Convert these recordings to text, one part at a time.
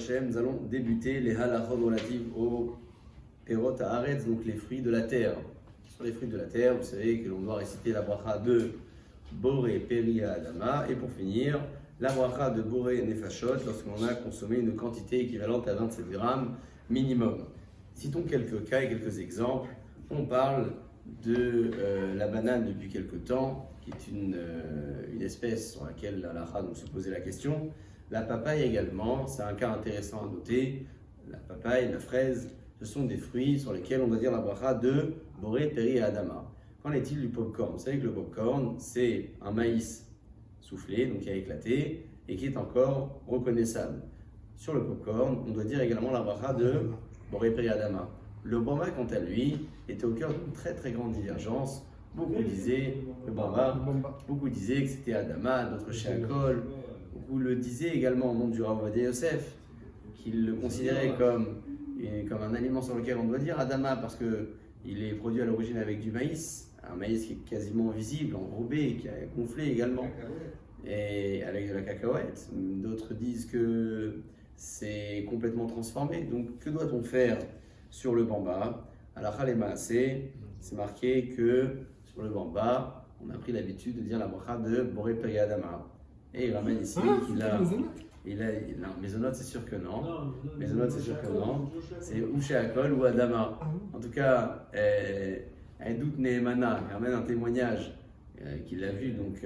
Hashem, nous allons débuter les halachot relatives aux perot haaretz, donc les fruits de la terre. Sur les fruits de la terre, vous savez que l'on doit réciter la bracha de Boré Peri Adama, et pour finir, la bracha de Boré Nefashot lorsqu'on a consommé une quantité équivalente à 27 grammes minimum. Citons quelques cas et quelques exemples. On parle de la banane depuis quelque temps, qui est une espèce sur laquelle la halakha nous se posait la question. La papaye également, c'est un cas intéressant à noter. La papaye, la fraise, ce sont des fruits sur lesquels on doit dire la bracha de Boré Peri et Adama. Qu'en est-il du popcorn? Vous savez que le popcorn, c'est un maïs soufflé, donc qui a éclaté, et qui est encore reconnaissable. Sur le popcorn, on doit dire également la bracha de Boré Peri Adama. Le bamba, quant à lui, était au cœur d'une très très grande divergence. Beaucoup disaient que c'était Adama, d'autres Sheakol. Beaucoup le disaient également au nom du Rav Ovadia Yosef, qu'il le considérait comme un aliment sur lequel on doit dire Adama parce qu'il est produit à l'origine avec du maïs, un maïs qui est quasiment visible, enrobé, qui a gonflé également, et avec de la cacahuète. D'autres disent que c'est complètement transformé. Donc que doit-on faire sur le bamba? Halakha le maaseh, c'est marqué que sur le bamba, on a pris l'habitude de dire la bracha de Boré Peri Adama. Et il ramène ici qu'il a. Non, Maisonot, c'est sûr que non. Maisonot, c'est sûr que non. C'est ou Sheakol ou Adama. En tout cas, un doute Nehemana, il ramène un témoignage qu'il a vu, donc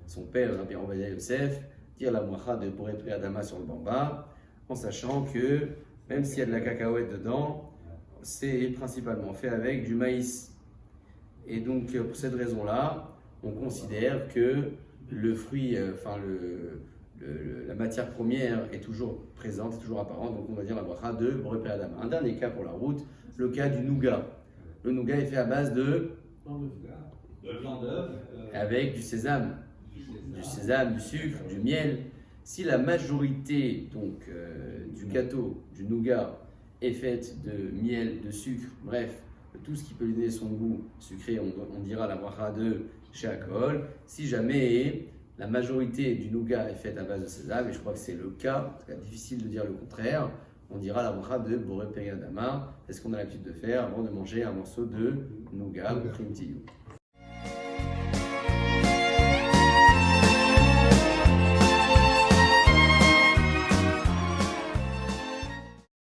son père, Rabbi Ovadia Yosef, dire la bracha de Boré Peri Adama sur le bamba, en sachant que même s'il y a de la cacahuète dedans, c'est principalement fait avec du maïs. Et donc, pour cette raison-là, on considère que le fruit, la matière première est toujours présente, est toujours apparente, donc on va dire la bracha de Boré Peri Adama. Un dernier cas pour la route, le cas du nougat. Le nougat est fait à base de blanc d'œuf, avec du sésame, du sucre, du miel. Si la majorité donc du gâteau, du nougat, est faite de miel, de sucre, bref, de tout ce qui peut lui donner son goût sucré, on dira la bracha de Sheakol. Si jamais la majorité du nougat est faite à base de sésame, et je crois que c'est le cas, c'est difficile de dire le contraire, on dira la bracha de Boré Peri Adama. C'est ce qu'on a l'habitude de faire avant de manger un morceau de nougat ou cream tea.